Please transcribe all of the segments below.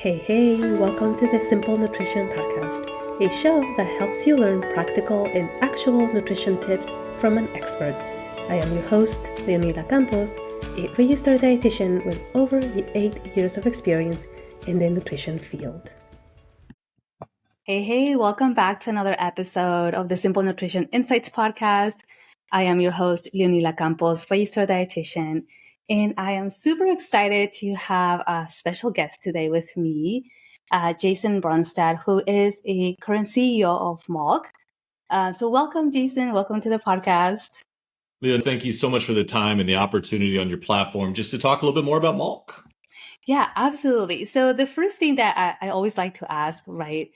Hey, welcome to the Simple Nutrition Podcast, a show that helps you learn practical and actual nutrition tips from an expert. I am your host, Leonila Campos, a registered dietitian with over 8 years of experience in the nutrition field. Hey, welcome back to another episode of the Simple Nutrition Insights Podcast. I am your host, Leonila Campos, registered dietitian. And I am super excited to have a special guest today with me, Jason Bronstad, who is a current CEO of Malk. So welcome, Jason. Welcome to the podcast. Leon, thank you so much for the time and the opportunity on your platform just to talk a little bit more about Malk. Yeah, absolutely. So the first thing that I always like to ask, right,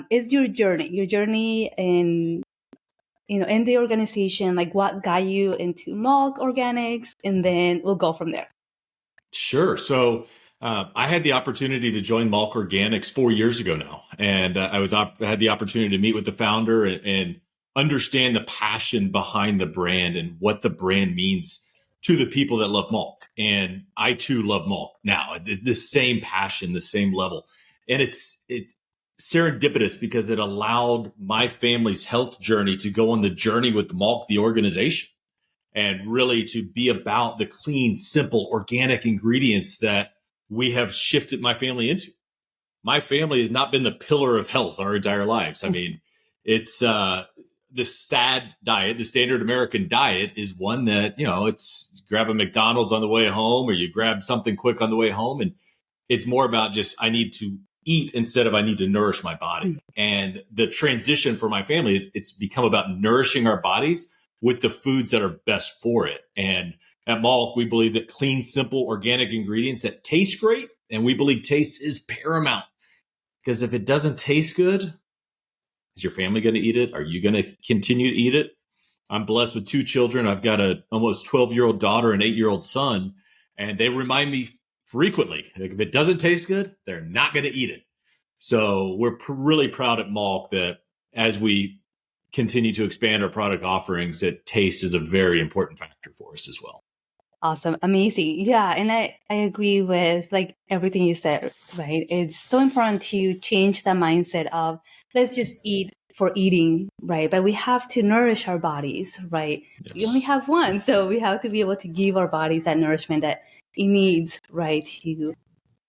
is your journey in the organization, like what got you into Malk Organics, and then we'll go from there. Sure. So I had the opportunity to join Malk Organics 4 years ago now, and I had the opportunity to meet with the founder and understand the passion behind the brand and what the brand means to the people that love Malk. And I too love Malk now, the same passion, the same level, and it's serendipitous because it allowed my family's health journey to go on the journey with Malk, the organization, and really to be about the clean, simple, organic ingredients that we have shifted my family into. My family has not been the pillar of health our entire lives. I mean, it's the SAD diet, the standard American diet, is one that, it's grab a McDonald's on the way home or you grab something quick on the way home. And it's more about just, I need to eat instead of I need to nourish my body. And the transition for my family is it's become about nourishing our bodies with the foods that are best for it. And at Malk, we believe that clean, simple, organic ingredients that taste great. And we believe taste is paramount, because if it doesn't taste good, is your family going to eat it? Are you going to continue to eat it? I'm blessed with 2 children. I've got an almost 12-year-old daughter and 8-year-old son, and they remind me frequently, like, if it doesn't taste good, they're not going to eat it. So we're really proud at Malk that as we continue to expand our product offerings, that taste is a very important factor for us as well. Awesome. Amazing. Yeah. And I agree with like everything you said, right? It's so important to change the mindset of let's just eat for eating, right? But we have to nourish our bodies, right? Yes. We only have one. So we have to be able to give our bodies that nourishment that it needs, right? To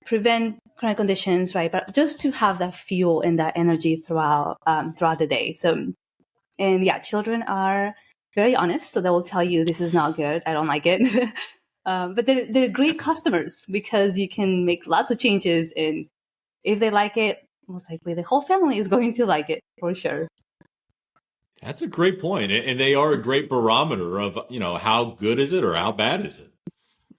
prevent chronic conditions, right? But just to have that fuel and that energy throughout the day. So, and yeah, children are very honest, so they will tell you this is not good. I don't like it. But they're great customers because you can make lots of changes, and if they like it, most likely the whole family is going to like it for sure. That's a great point, and they are a great barometer of how good is it or how bad is it.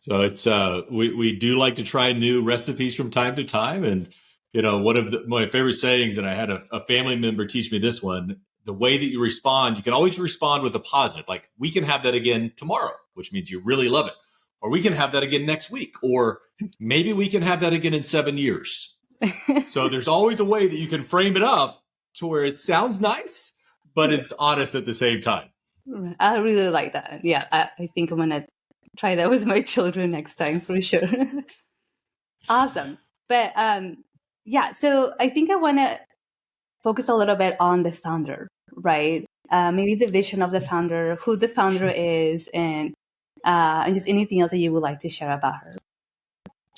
So it's we do like to try new recipes from time to time, and one of my favorite sayings, and I had a family member teach me this one. The way that you respond, you can always respond with a positive. Like, we can have that again tomorrow, which means you really love it. Or we can have that again next week. Or maybe we can have that again in 7 years. So there's always a way that you can frame it up to where it sounds nice, but it's honest at the same time. I really like that. Yeah, I think I'm going to try that with my children next time for sure. Awesome. But yeah, so I think I want to focus a little bit on the founder, right? Maybe the vision of the founder, who the founder is, and just anything else that you would like to share about her.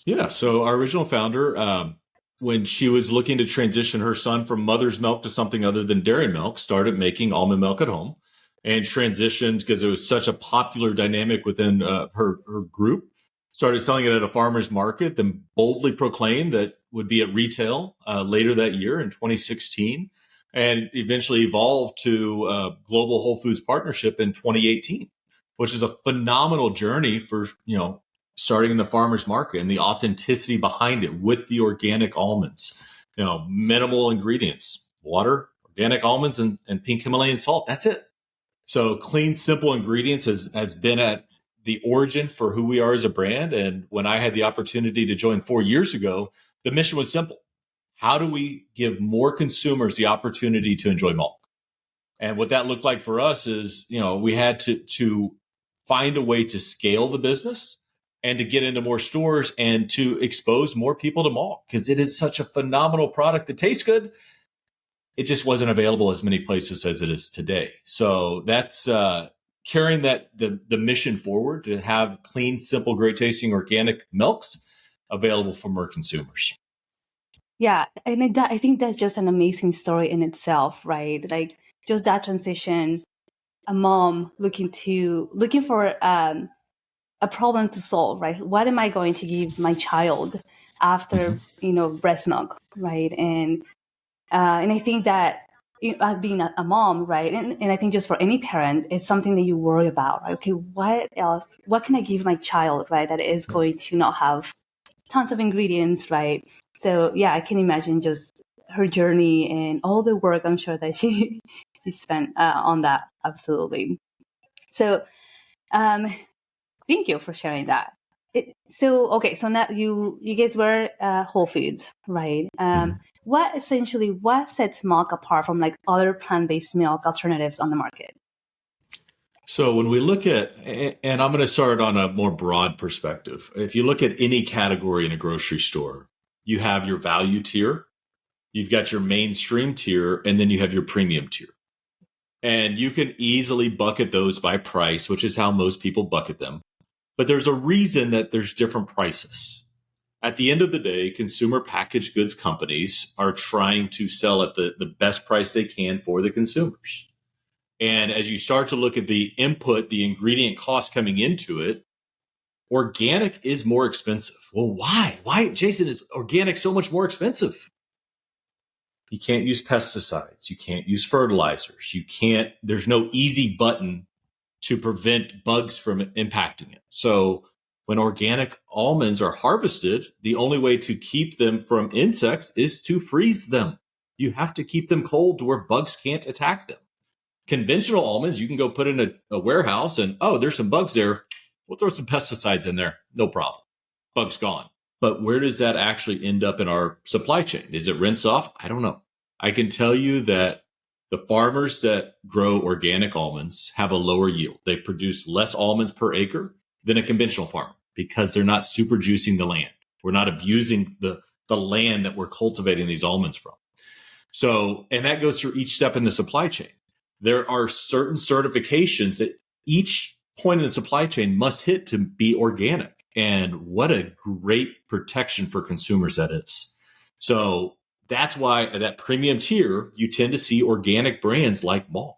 Yeah. So our original founder, when she was looking to transition her son from mother's milk to something other than dairy milk, started making almond milk at home and transitioned because it was such a popular dynamic within her group. Started selling it at a farmer's market, then boldly proclaimed that would be at retail later that year in 2016, and eventually evolved to a global Whole Foods partnership in 2018, which is a phenomenal journey for, starting in the farmer's market and the authenticity behind it with the organic almonds, minimal ingredients, water, organic almonds, and pink Himalayan salt. That's it. So clean, simple ingredients has been at the origin for who we are as a brand. And when I had the opportunity to join 4 years ago, the mission was simple. How do we give more consumers the opportunity to enjoy Malk? And what that looked like for us is, we had to find a way to scale the business and to get into more stores and to expose more people to Malk, because it is such a phenomenal product that tastes good. It just wasn't available as many places as it is today. So that's carrying the mission forward to have clean, simple, great tasting organic milks available for more consumers. Yeah, and I think that's just an amazing story in itself, right? Like just that transition, a mom looking for a problem to solve, right? What am I going to give my child after breast milk, right? And I think that as being a mom, right, and I think just for any parent, it's something that you worry about, right? Okay, what else? What can I give my child, right, that is going to not have tons of ingredients, right? So yeah, I can imagine just her journey and all the work I'm sure that she spent on that. Absolutely. So thank you for sharing that. So now you guys were Whole Foods, right? What sets Malk apart from like other plant-based milk alternatives on the market? So when we look at, and I'm going to start on a more broad perspective. If you look at any category in a grocery store, you have your value tier, you've got your mainstream tier, and then you have your premium tier. And you can easily bucket those by price, which is how most people bucket them. But there's a reason that there's different prices. At the end of the day, consumer packaged goods companies are trying to sell at the best price they can for the consumers. And as you start to look at the input, the ingredient cost coming into it, organic is more expensive. Well, why? Why, Jason, is organic so much more expensive? You can't use pesticides. You can't use fertilizers. There's no easy button to prevent bugs from impacting it. So when organic almonds are harvested, the only way to keep them from insects is to freeze them. You have to keep them cold to where bugs can't attack them. Conventional almonds, you can go put in a warehouse and, there's some bugs there. We'll throw some pesticides in there. No problem. Bug's gone. But where does that actually end up in our supply chain? Is it rinse off? I don't know. I can tell you that the farmers that grow organic almonds have a lower yield. They produce less almonds per acre than a conventional farmer because they're not super juicing the land. We're not abusing the land that we're cultivating these almonds from. So, and that goes through each step in the supply chain. There are certain certifications that each point in the supply chain must hit to be organic. And what a great protection for consumers that is. So that's why at that premium tier, you tend to see organic brands like Malk.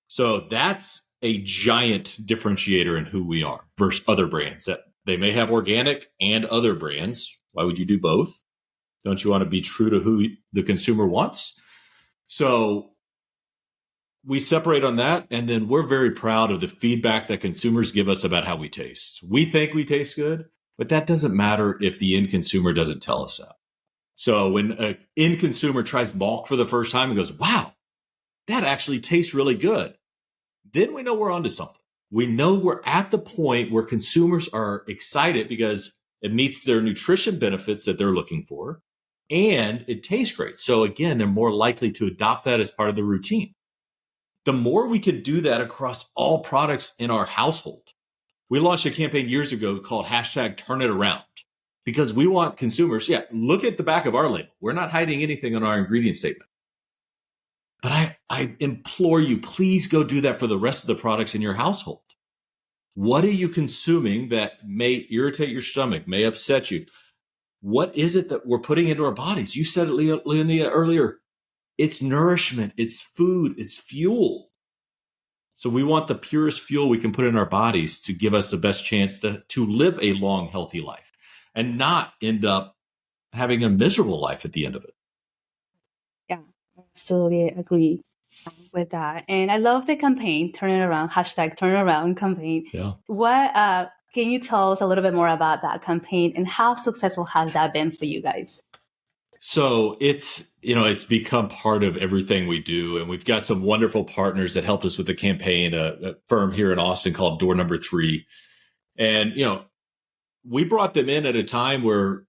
So that's a giant differentiator in who we are versus other brands that they may have organic and other brands. Why would you do both? Don't you want to be true to who the consumer wants? So we separate on that, and then we're very proud of the feedback that consumers give us about how we taste. We think we taste good, but that doesn't matter if the end consumer doesn't tell us that. So when an end consumer tries Malk for the first time and goes, wow, that actually tastes really good, then we know we're onto something. We know we're at the point where consumers are excited because it meets their nutrition benefits that they're looking for, and it tastes great. So again, they're more likely to adopt that as part of the routine. The more we can do that across all products in our household. We launched a campaign years ago called #TurnItAround because we want consumers, look at the back of our label. We're not hiding anything on our ingredient statement. But I implore you, please go do that for the rest of the products in your household. What are you consuming that may irritate your stomach, may upset you? What is it that we're putting into our bodies? You said it, Leonia, earlier. It's nourishment, it's food, it's fuel. So we want the purest fuel we can put in our bodies to give us the best chance to live a long, healthy life and not end up having a miserable life at the end of it. Yeah, absolutely agree with that. And I love the campaign, Turn It Around, #TurnItAround campaign. Yeah. What can you tell us a little bit more about that campaign and how successful has that been for you guys? So it's become part of everything we do. And we've got some wonderful partners that helped us with the campaign, a firm here in Austin called Door Number 3. And, we brought them in at a time where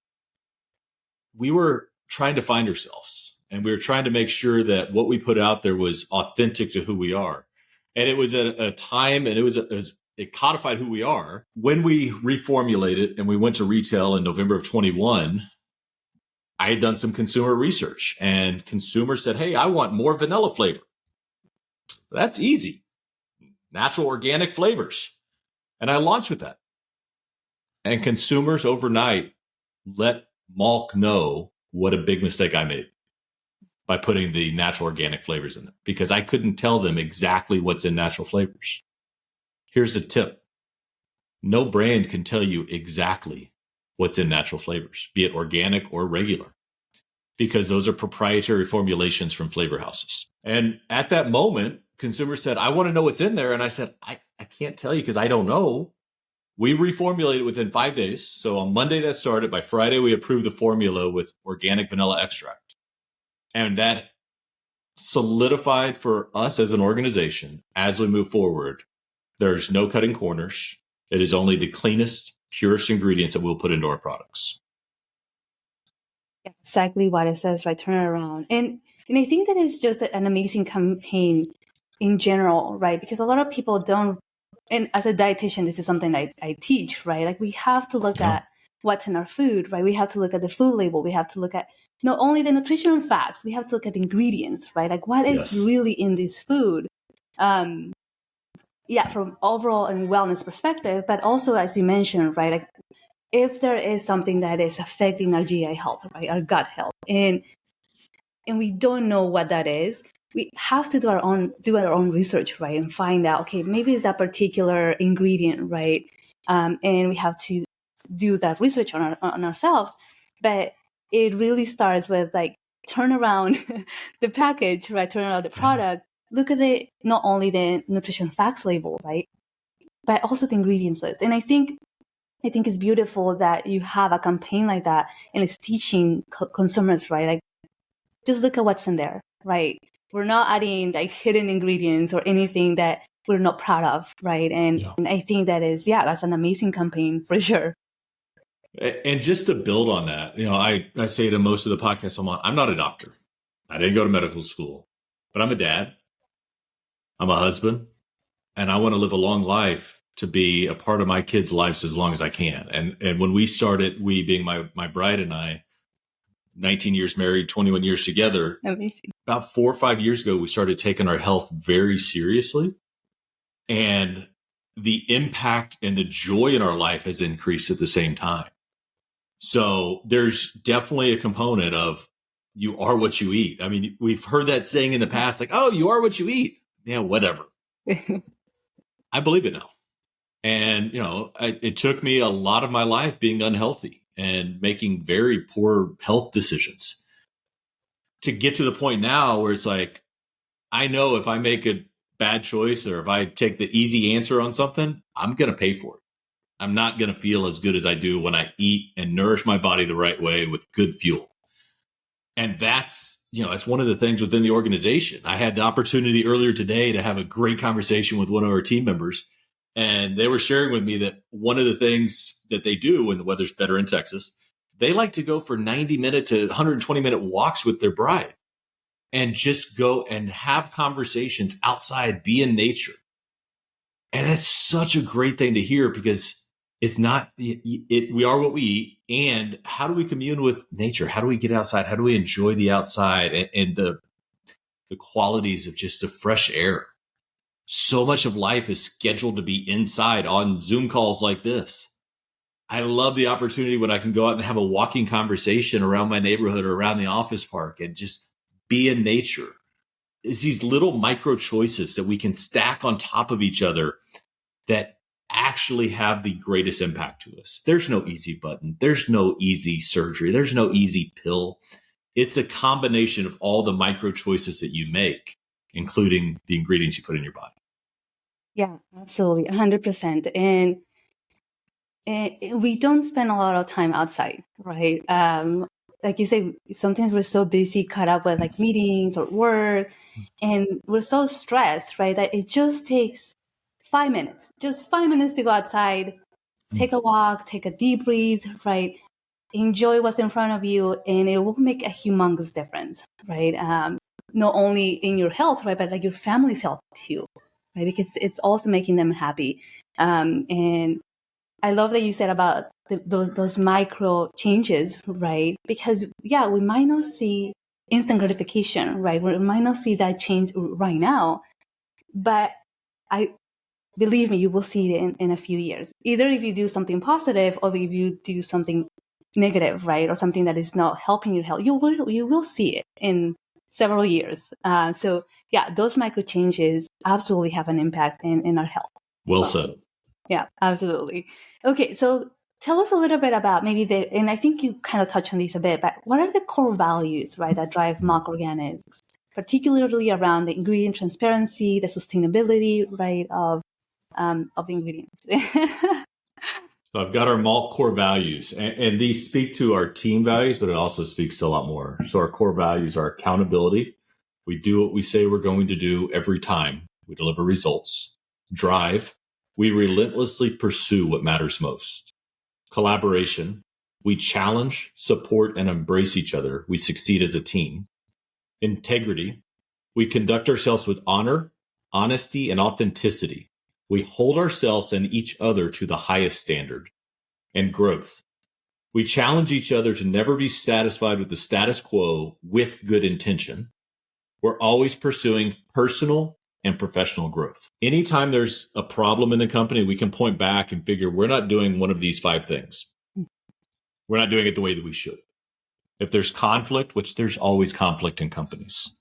we were trying to find ourselves and we were trying to make sure that what we put out there was authentic to who we are. And it was a time and it was it codified who we are. When we reformulated and we went to retail in November of 21, I had done some consumer research, and consumers said, hey, I want more vanilla flavor. That's easy. Natural organic flavors. And I launched with that. And consumers overnight let Malk know what a big mistake I made by putting the natural organic flavors in them, because I couldn't tell them exactly what's in natural flavors. Here's a tip. No brand can tell you exactly what's in natural flavors, be it organic or regular, because those are proprietary formulations from flavor houses. And at that moment, consumers said, I want to know what's in there. And I said, I can't tell you because I don't know. We reformulated within 5 days. So on Monday that started. By Friday, we approved the formula with organic vanilla extract. And that solidified for us as an organization, as we move forward, there's no cutting corners. It is only the cleanest, purest ingredients that we'll put into our products. Exactly what it says, right? Turn it around. And I think that is just an amazing campaign in general, right? Because a lot of people don't, and as a dietitian, this is something I teach, right? Like we have to look at what's in our food, right? We have to look at the food label. We have to look at not only the nutritional facts, we have to look at the ingredients, right? Like what is really in this food? From overall and wellness perspective, but also as you mentioned, right? Like if there is something that is affecting our GI health, right? Our gut health, and we don't know what that is, we have to do our own research, right? And find out, okay, maybe it's that particular ingredient, right? And we have to do that research on ourselves. But it really starts with like, turn around the package, right? Turn around the product. Look at not only the nutrition facts label, right? But also the ingredients list. And I think it's beautiful that you have a campaign like that and it's teaching consumers, right? Like, just look at what's in there, right? We're not adding like hidden ingredients or anything that we're not proud of, right? And I think that's an amazing campaign for sure. And just to build on that, I say to most of the podcasts I'm on, I'm not a doctor. I didn't go to medical school, but I'm a dad. I'm a husband, and I want to live a long life to be a part of my kids' lives as long as I can. And when we started, we being my bride and I, 19 years married, 21 years together. Amazing. About 4 or 5 years ago, we started taking our health very seriously. And the impact and the joy in our life has increased at the same time. So there's definitely a component of you are what you eat. I mean, we've heard that saying in the past, like, oh, you are what you eat. Yeah, whatever. I believe it now. And, it took me a lot of my life being unhealthy and making very poor health decisions to get to the point now where it's like, I know if I make a bad choice or if I take the easy answer on something, I'm going to pay for it. I'm not going to feel as good as I do when I eat and nourish my body the right way with good fuel. And that's one of the things within the organization. I had the opportunity earlier today to have a great conversation with one of our team members. And they were sharing with me that one of the things that they do when the weather's better in Texas, they like to go for 90-minute to 120-minute walks with their bride and just go and have conversations outside, be in nature. And that's such a great thing to hear because it's not, we are what we eat. And how do we commune with nature? How do we get outside? How do we enjoy the outside and the qualities of just the fresh air? So much of life is scheduled to be inside on Zoom calls like this. I love the opportunity when I can go out and have a walking conversation around my neighborhood or around the office park and just be in nature. It's these little micro choices that we can stack on top of each other that actually have the greatest impact to us. There's no easy button. There's no easy surgery. There's no easy pill. It's a combination of all the micro choices that you make, including the ingredients you put in your body. Yeah, absolutely. 100%. And we don't spend a lot of time outside, right? Like you say, sometimes we're so busy, caught up with like meetings or work, and we're so stressed, right? That it just takes 5 minutes, just 5 minutes to go outside, take a walk, take a deep breath, right? Enjoy what's in front of you, and it will make a humongous difference, right? Not only in your health, right, but like your family's health too. right? Because it's also making them happy. And I love that you said about those micro changes, right? Because we might not see instant gratification, right? We might not see that change right now, but I believe me, you will see it in a few years. Either if you do something positive or if you do something negative, right? Or something that is not helping your health, you will see it in several years. So those micro changes absolutely have an impact in our health. Well said. Yeah, absolutely. Okay, so tell us a little bit about maybe and I think you kind of touched on these a bit, but what are the core values, right, that drive Malk Organics, particularly around the ingredient transparency, the sustainability, right, of the ingredients? So I've got our Malk core values, and these speak to our team values, but it also speaks to a lot more. So our core values are accountability. We do what we say we're going to do every time. We deliver results. Drive. We relentlessly pursue what matters most. Collaboration. We challenge, support, and embrace each other. We succeed as a team. Integrity. We conduct ourselves with honor, honesty, and authenticity. We hold ourselves and each other to the highest standard. And growth. We challenge each other to never be satisfied with the status quo with good intention. We're always pursuing personal and professional growth. Anytime there's a problem in the company, we can point back and figure we're not doing one of these 5 things. We're not doing it the way that we should. If there's conflict, which there's always conflict in companies,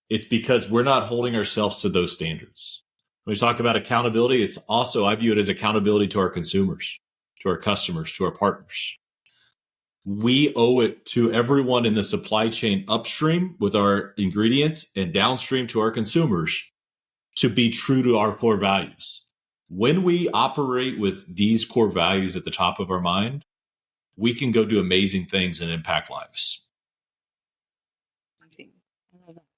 it's because we're not holding ourselves to those standards. When we talk about accountability, it's also, I view it as accountability to our consumers, to our customers, to our partners. We owe it to everyone in the supply chain upstream with our ingredients and downstream to our consumers to be true to our core values. When we operate with these core values at the top of our mind, we can go do amazing things and impact lives.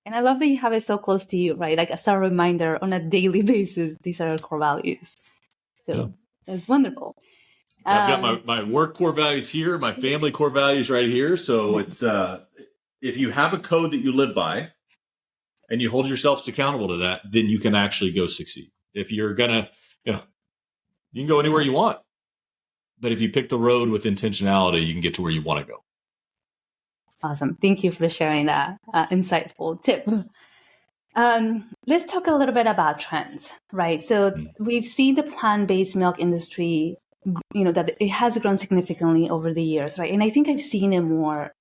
And I love that you have it so close to you, right? Like as a reminder on a daily basis, these are our core values. So that's wonderful. I've got my work core values here, my family core values right here. So it's if you have a code that you live by and you hold yourselves accountable to that, then you can actually go succeed. If you're gonna, you can go anywhere you want. But if you pick the road with intentionality, you can get to where you want to go. Awesome. Thank you for sharing that insightful tip. Let's talk a little bit about trends, right? So we've seen the plant-based milk industry, that it has grown significantly over the years, right? And I think I've seen it more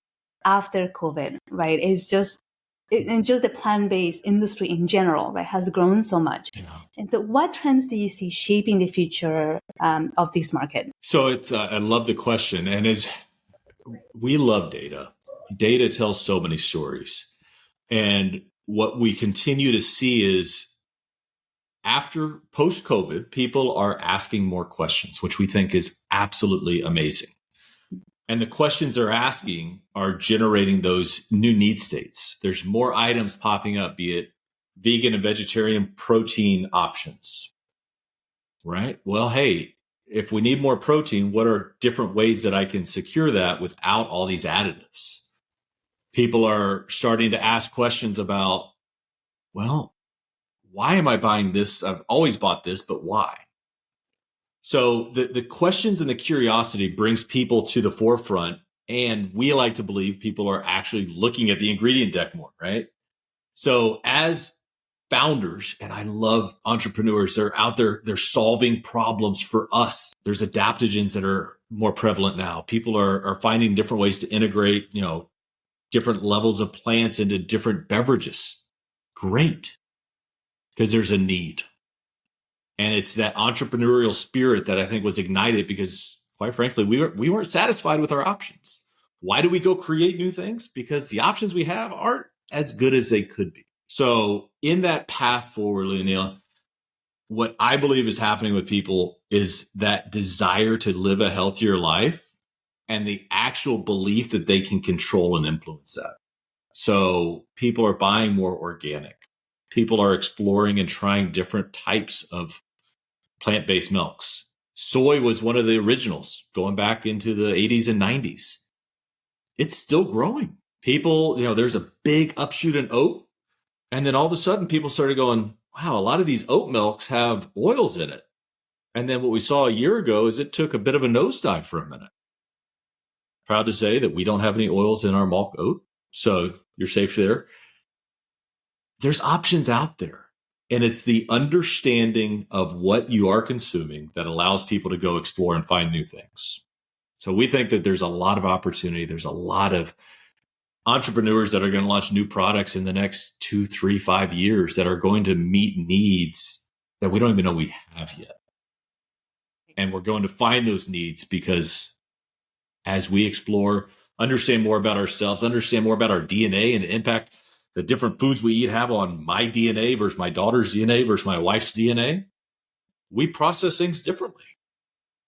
after COVID, right? It's just the plant-based industry in general, right, has grown so much. Yeah. And so what trends do you see shaping the future of this market? So I love the question. And we love data. Data tells so many stories. And what we continue to see is after post-COVID, people are asking more questions, which we think is absolutely amazing. And the questions they're asking are generating those new need states. There's more items popping up, be it vegan and vegetarian protein options, right? Well, hey, if we need more protein, what are different ways that I can secure that without all these additives? People are starting to ask questions about, well, why am I buying this? I've always bought this, but why? So the questions and the curiosity brings people to the forefront. And we like to believe people are actually looking at the ingredient deck more, right? So as founders, and I love entrepreneurs, they're out there, they're solving problems for us. There's adaptogens that are more prevalent now. People are finding different ways to integrate, different levels of plants into different beverages. Great. Because there's a need. And it's that entrepreneurial spirit that I think was ignited because, quite frankly, we weren't satisfied with our options. Why do we go create new things? Because the options we have aren't as good as they could be. So in that path forward, Leonila, what I believe is happening with people is that desire to live a healthier life and the actual belief that they can control and influence that. So people are buying more organic. People are exploring and trying different types of plant-based milks. Soy was one of the originals going back into the 80s and 90s. It's still growing. People, there's a big upshoot in oat. And then all of a sudden people started going, wow, a lot of these oat milks have oils in it. And then what we saw a year ago is it took a bit of a nosedive for a minute. Proud to say that we don't have any oils in our Malk oat, so you're safe there. There's options out there. And it's the understanding of what you are consuming that allows people to go explore and find new things. So we think that there's a lot of opportunity. There's a lot of entrepreneurs that are going to launch new products in the next 2, 3, 5 years that are going to meet needs that we don't even know we have yet. And we're going to find those needs because as we explore, understand more about ourselves, understand more about our DNA and the impact the different foods we eat have on my DNA versus my daughter's DNA versus my wife's DNA, we process things differently.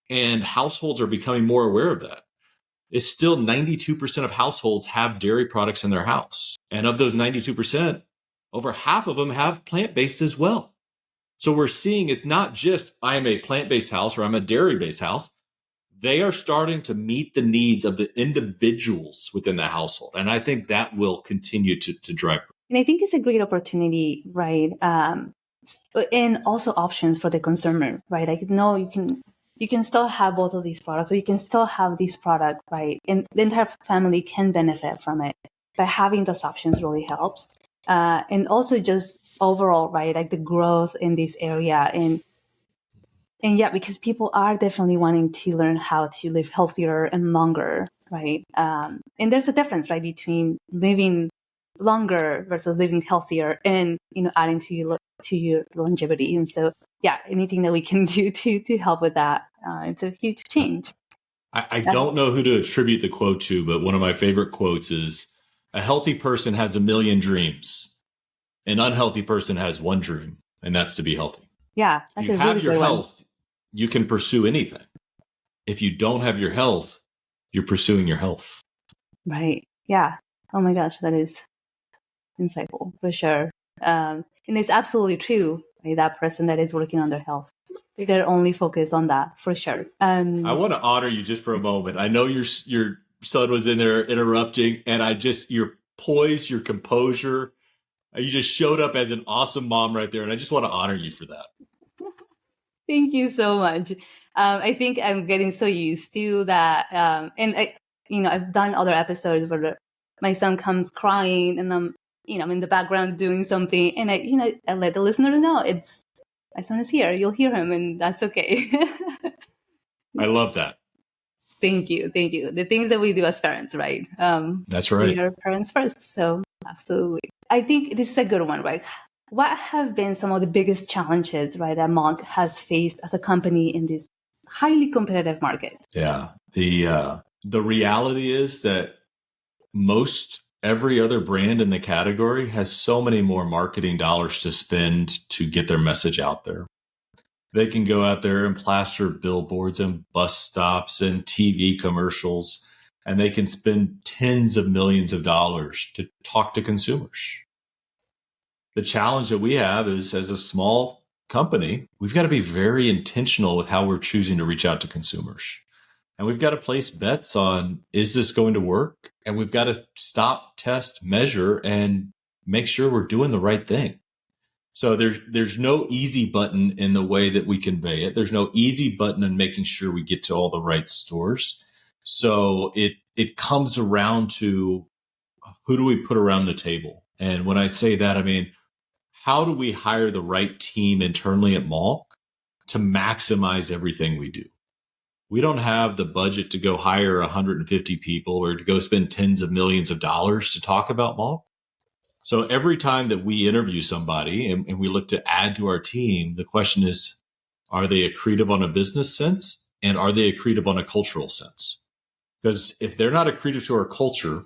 And households are becoming more aware of that. It's still 92% of households have dairy products in their house. And of those 92%, over half of them have plant-based as well. So we're seeing it's not just I'm a plant-based house or I'm a dairy-based house. They are starting to meet the needs of the individuals within the household. And I think that will continue to drive. And I think it's a great opportunity, right? And also options for the consumer, right? Like, no, you can still have both of these products, or you can still have this product, right? And the entire family can benefit from it. But having those options really helps. And also just overall, right? Like the growth in this area. And yeah, because people are definitely wanting to learn how to live healthier and longer, right? And there's a difference, right, between living longer versus living healthier and, adding to your longevity. And so, yeah, anything that we can do to help with that, it's a huge change. I don't know who to attribute the quote to, but one of my favorite quotes is, a healthy person has a million dreams. An unhealthy person has one dream, and that's to be healthy. Yeah, that's if you a really have your good health, you can pursue anything. If you don't have your health, you're pursuing your health. Right. Yeah. Oh my gosh, that is insightful for sure. And it's absolutely true. Right? That person that is working on their health, they're only focused on that for sure. I want to honor you just for a moment. I know your son was in there interrupting, and your poise, your composure, you just showed up as an awesome mom right there, and I just want to honor you for that. Thank you so much. I think I'm getting so used to that. And I've done other episodes where my son comes crying and I'm in the background doing something. And I let the listener know my son is here. You'll hear him and that's okay. I love that. Thank you. Thank you. The things that we do as parents, right? That's right. We are parents first. So absolutely. I think this is a good one, right? What have been some of the biggest challenges, right, that Malk has faced as a company in this highly competitive market? Yeah. The reality is that most every other brand in the category has so many more marketing dollars to spend to get their message out there. They can go out there and plaster billboards and bus stops and TV commercials, and they can spend tens of millions of dollars to talk to consumers. The challenge that we have is, as a small company, we've got to be very intentional with how we're choosing to reach out to consumers. And we've got to place bets on, is this going to work? And we've got to stop, test, measure, and make sure we're doing the right thing. So there's no easy button in the way that we convey it. There's no easy button in making sure we get to all the right stores. So it comes around to, who do we put around the table? And when I say that, I mean, how do we hire the right team internally at Malk to maximize everything we do? We don't have the budget to go hire 150 people or to go spend tens of millions of dollars to talk about Malk. So every time that we interview somebody and we look to add to our team, the question is, are they accretive on a business sense? And are they accretive on a cultural sense? Because if they're not accretive to our culture,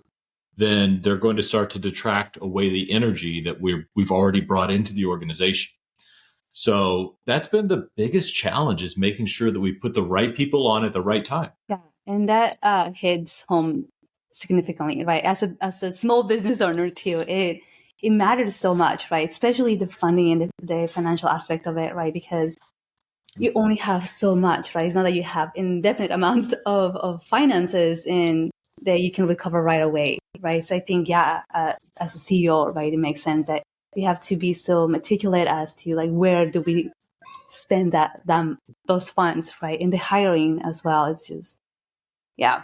then they're going to start to detract away the energy that we've already brought into the organization. So that's been the biggest challenge, is making sure that we put the right people on at the right time. Yeah, and that hits home significantly, right? As a small business owner too, it matters so much, right? Especially the funding and the financial aspect of it, right? Because you only have so much, right? It's not that you have indefinite amounts of finances and that you can recover right away, right? So I think, as a CEO, right, it makes sense that we have to be so meticulous as to like where do we spend those funds, right? In the hiring as well. It's just, yeah,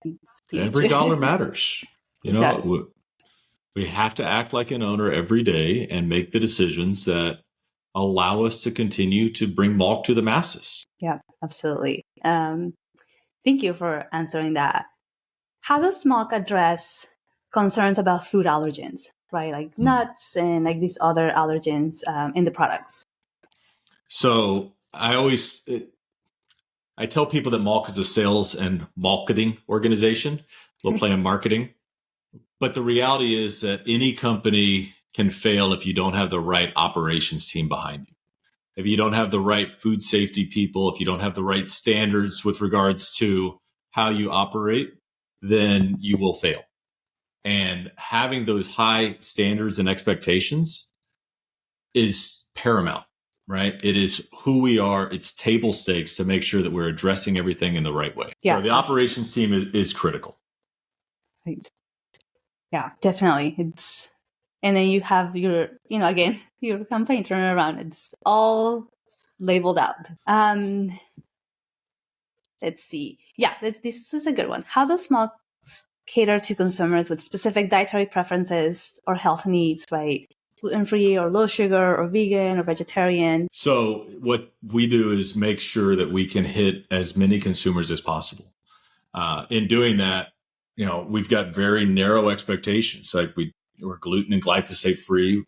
it's huge. Every dollar matters. You It know, does. we have to act like an owner every day and make the decisions that allow us to continue to bring Malk to the masses. Yeah, absolutely. Thank you for answering that. How does Malk address concerns about food allergens, right? Like nuts and like these other allergens in the products? So I tell people that Malk is a sales and marketing organization. We'll play in marketing. But the reality is that any company can fail if you don't have the right operations team behind you. If you don't have the right food safety people, if you don't have the right standards with regards to how you operate, then you will fail. And having those high standards and expectations is paramount, right? It is who we are. It's table stakes to make sure that we're addressing everything in the right way. Yeah, so the operations team is critical. Right. Yeah, definitely. And then you have your, again, your campaign turnaround. It's all labeled out. Let's see. Yeah, this is a good one. How does Malk cater to consumers with specific dietary preferences or health needs, right? Gluten-free or low sugar or vegan or vegetarian? So what we do is make sure that we can hit as many consumers as possible. In doing that, we've got very narrow expectations. Like we're gluten and glyphosate free.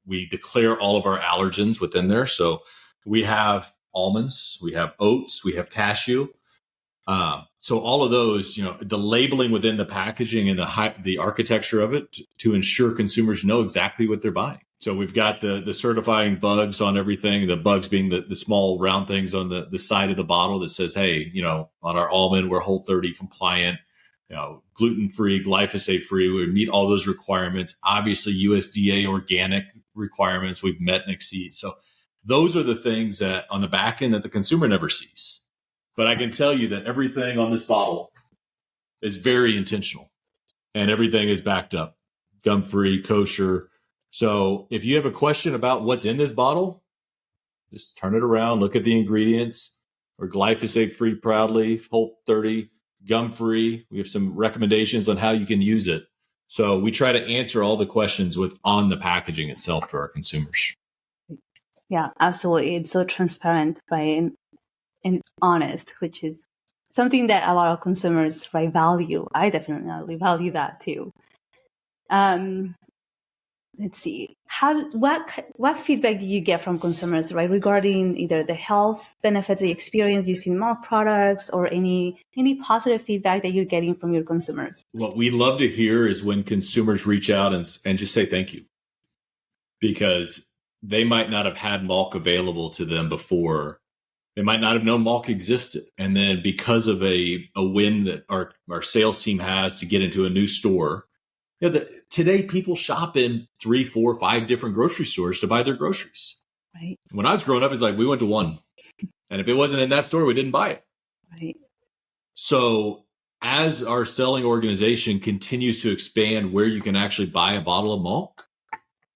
We declare all of our allergens within there. So we have almonds, we have oats, we have cashew. So all of those, the labeling within the packaging and the architecture of it to ensure consumers know exactly what they're buying. So we've got the certifying bugs on everything, the bugs being the small round things on the side of the bottle that says, hey, on our almond, we're Whole30 compliant, gluten-free, glyphosate-free. We meet all those requirements. Obviously, USDA organic requirements we've met and exceed. So those are the things that on the back end that the consumer never sees. But I can tell you that everything on this bottle is very intentional and everything is backed up, gum-free, kosher. So if you have a question about what's in this bottle, just turn it around, look at the ingredients. We're glyphosate-free proudly, Whole30, gum-free. We have some recommendations on how you can use it. So we try to answer all the questions on the packaging itself for our consumers. Yeah, absolutely. It's so transparent, right? And honest, which is something that a lot of consumers value. I definitely value that too. Let's see. What feedback do you get from consumers, regarding either the health benefits they experience using Malk products or any positive feedback that you're getting from your consumers? What we love to hear is when consumers reach out and just say thank you, because they might not have had Malk available to them before. They might not have known Malk existed. And then because of a win that our sales team has to get into a new store, today people shop in 3, 4, 5 different grocery stores to buy their groceries. Right. When I was growing up, it's like we went to one. And if it wasn't in that store, we didn't buy it. Right. So as our selling organization continues to expand where you can actually buy a bottle of Malk,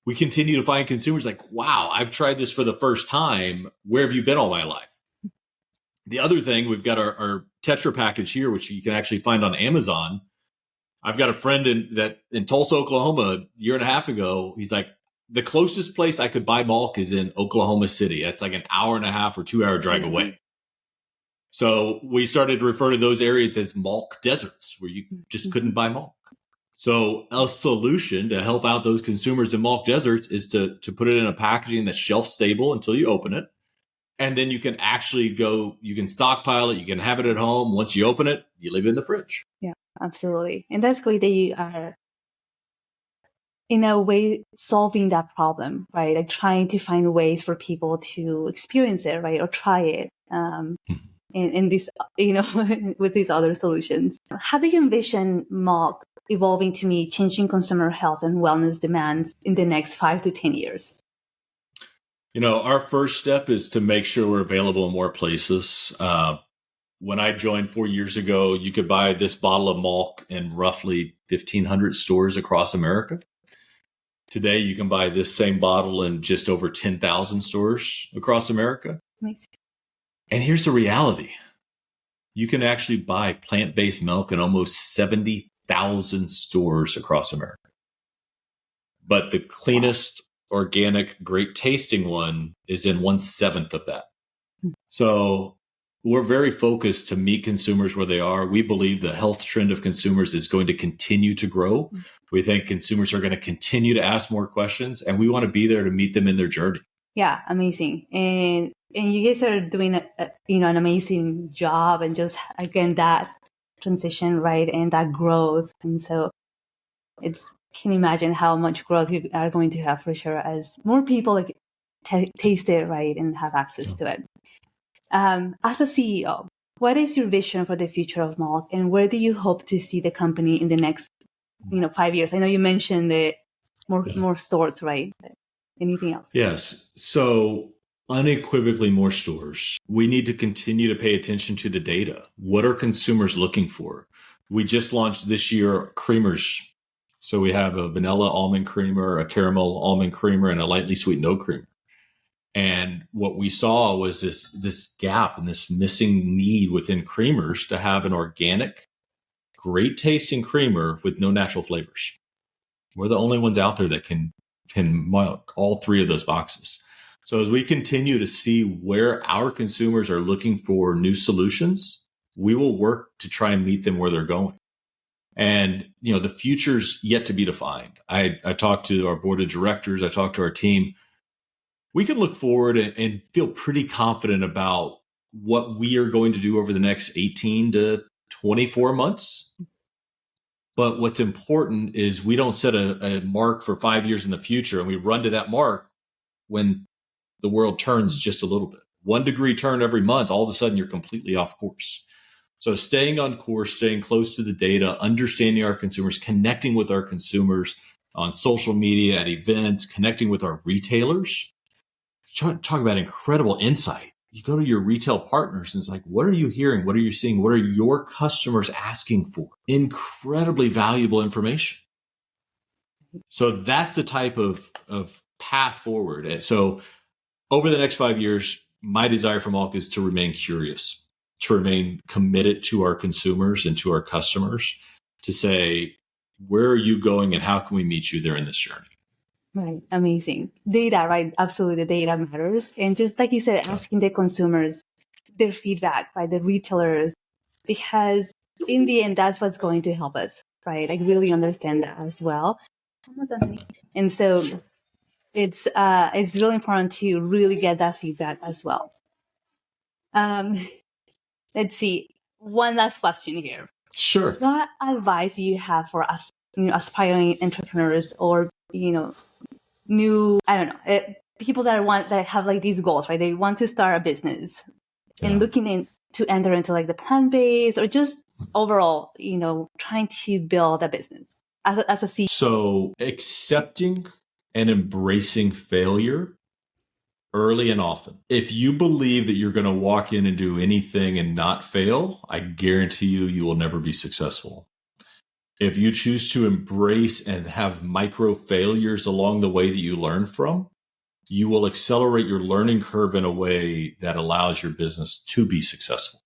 we continue to find consumers like, wow, I've tried this for the first time. Where have you been all my life? The other thing, we've got our Tetra package here, which you can actually find on Amazon. I've got a friend in Tulsa, Oklahoma, a year and a half ago. He's like, the closest place I could buy Malk is in Oklahoma City. That's like an hour and a half or 2 hour drive away. So we started to refer to those areas as Malk deserts, where you just couldn't buy Malk. So a solution to help out those consumers in Malk deserts is to put it in a packaging that's shelf stable until you open it. And then you can actually you can stockpile it. You can have it at home. Once you open it, you leave it in the fridge. Yeah, absolutely. And that's great that you are, in a way, solving that problem, right? Like trying to find ways for people to experience it, right? Or try it. In this, with these other solutions. How do you envision Malk evolving to meet changing consumer health and wellness demands in the next 5 to 10 years? Our first step is to make sure we're available in more places. When I joined 4 years ago, you could buy this bottle of Malk in roughly 1,500 stores across America. Today, you can buy this same bottle in just over 10,000 stores across America. Amazing. And here's the reality. You can actually buy plant-based milk in almost 70,000 stores across America. But the cleanest, organic, great tasting one is in 1/7 of that. So we're very focused to meet consumers where they are. We believe the health trend of consumers is going to continue to grow. We think consumers are going to continue to ask more questions, and we want to be there to meet them in their journey. Yeah, amazing. And you guys are doing an amazing job, and just again that transition, right, and that growth. And so can you imagine how much growth you are going to have for sure as more people like taste it, right, and have access to it. As a CEO, what is your vision for the future of Malk, and where do you hope to see the company in the next 5 years? I know you mentioned the more stores, right? But anything else? Yes. So unequivocally more stores. We need to continue to pay attention to the data. What are consumers looking for? We just launched this year creamers. So we have a vanilla almond creamer, a caramel almond creamer, and a lightly sweetened oat creamer. And what we saw was this gap and this missing need within creamers to have an organic, great tasting creamer with no natural flavors. We're the only ones out there that can mark all three of those boxes. So as we continue to see where our consumers are looking for new solutions, we will work to try and meet them where they're going. And, the future's yet to be defined. I talked to our board of directors. I talked to our team. We can look forward and feel pretty confident about what we are going to do over the next 18 to 24 months. But what's important is we don't set a mark for 5 years in the future and we run to that mark when the world turns just a little bit. 1 degree turn every month, all of a sudden you're completely off course. So staying on course, staying close to the data, understanding our consumers, connecting with our consumers on social media, at events, connecting with our retailers. Talk about incredible insight. You go to your retail partners and it's like, what are you hearing? What are you seeing? What are your customers asking for? Incredibly valuable information. So that's the type of path forward. And so over the next 5 years, my desire for Malk is to remain curious, to remain committed to our consumers and to our customers, to say, where are you going and how can we meet you there in this journey? Right. Amazing. Data, right? Absolutely. Data matters. And just like you said, asking the consumers their feedback, right? The retailers, because in the end, that's what's going to help us, right? Like really understand that as well. And so it's really important to really get that feedback as well. Let's see. One last question here. Sure. What advice do you have for us, aspiring entrepreneurs or, new, I don't know, people that have like these goals, right? They want to start a business and looking to enter into like the plant-based or just overall, trying to build a business as a CEO. So accepting and embracing failure early and often. If you believe that you're going to walk in and do anything and not fail, I guarantee you will never be successful. If you choose to embrace and have micro failures along the way that you learn from, you will accelerate your learning curve in a way that allows your business to be successful.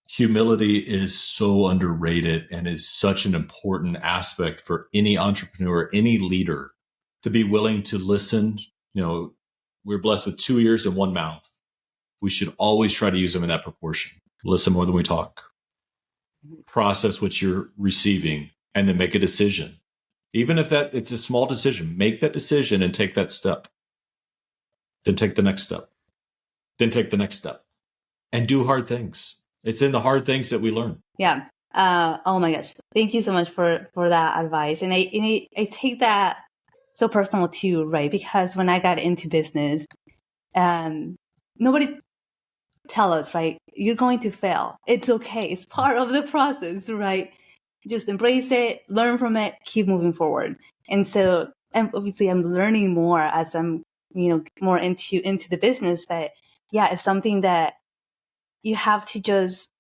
Humility is so underrated and is such an important aspect for any entrepreneur, any leader, to be willing to listen. We're blessed with 2 ears and 1 mouth. We should always try to use them in that proportion. Listen more than we talk. Process what you're receiving and then make a decision. Even if it's a small decision, make that decision and take that step. Then take the next step. Then take the next step. And do hard things. It's in the hard things that we learn. Yeah. Oh my gosh. Thank you so much for that advice. And I take that so personal too, right? Because when I got into business, nobody tell us, right? You're going to fail. It's okay. It's part of the process, right? Just embrace it, learn from it, keep moving forward. And so, and obviously I'm learning more as I'm, more into the business, but yeah, it's something that you have to just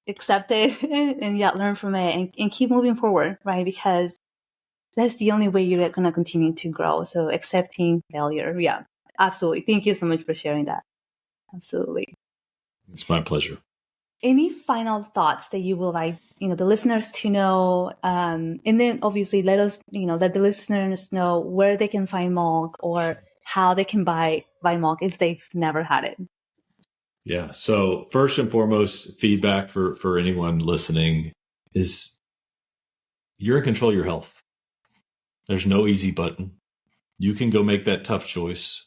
accept it and learn from it and keep moving forward, right? Because that's the only way you're going to continue to grow. So accepting failure. Yeah, absolutely. Thank you so much for sharing that. Absolutely. It's my pleasure. Any final thoughts that you would like, the listeners to know? And then obviously let the listeners know where they can find Malk or how they can buy Malk if they've never had it. Yeah. So first and foremost, feedback for anyone listening is you're in control of your health. There's no easy button. You can go make that tough choice.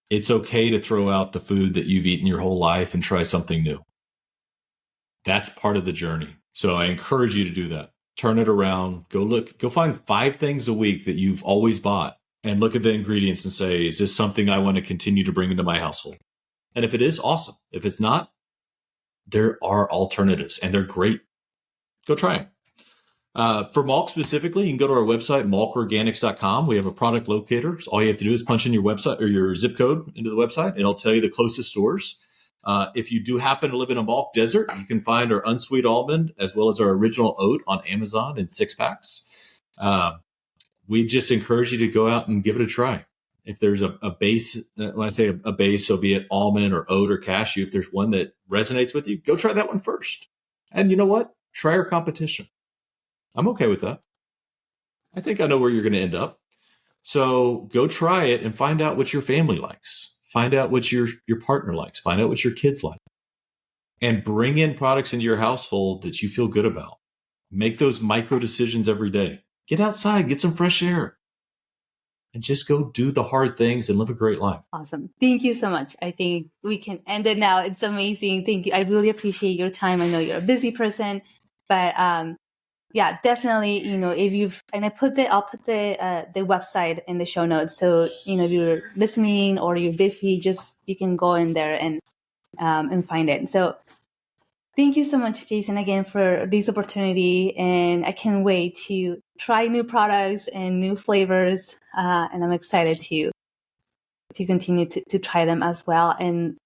It's okay to throw out the food that you've eaten your whole life and try something new. That's part of the journey. So I encourage you to do that. Turn it around. Go find 5 things a week that you've always bought and look at the ingredients and say, is this something I want to continue to bring into my household? And if it is, awesome. If it's not, there are alternatives and they're great. Go try them. For Malk specifically, you can go to our website, malkorganics.com. We have a product locator. So all you have to do is punch in your website or your zip code into the website, and it'll tell you the closest stores. If you do happen to live in a Malk desert, you can find our unsweet almond as well as our original oat on Amazon in 6-packs. We just encourage you to go out and give it a try. If there's a base, when I say a base, so be it almond or oat or cashew, if there's one that resonates with you, go try that one first. And you know what? Try our competition. I'm okay with that. I think I know where you're going to end up. So go try it and find out what your family likes. Find out what your partner likes. Find out what your kids like. And bring in products into your household that you feel good about. Make those micro decisions every day. Get outside, get some fresh air. And just go do the hard things and live a great life. Awesome. Thank you so much. I think we can end it now. It's amazing. Thank you. I really appreciate your time. I know you're a busy person, but yeah, definitely, I'll put the website in the show notes. So, if you're listening or you're busy, you can go in there and find it. So thank you so much, Jason, again, for this opportunity. And I can't wait to try new products and new flavors. And I'm excited to continue to try them as well. And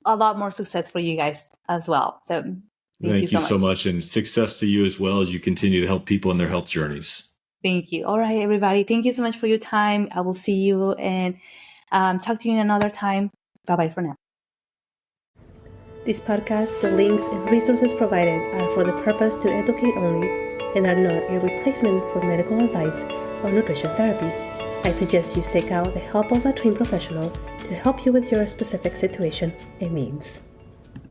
a lot more success for you guys as well. So Thank you so much. And success to you as well as you continue to help people in their health journeys. Thank you. All right, everybody. Thank you so much for your time. I will see you and talk to you in another time. Bye-bye for now. This podcast, the links and resources provided are for the purpose to educate only and are not a replacement for medical advice or nutrition therapy. I suggest you seek out the help of a trained professional to help you with your specific situation and needs.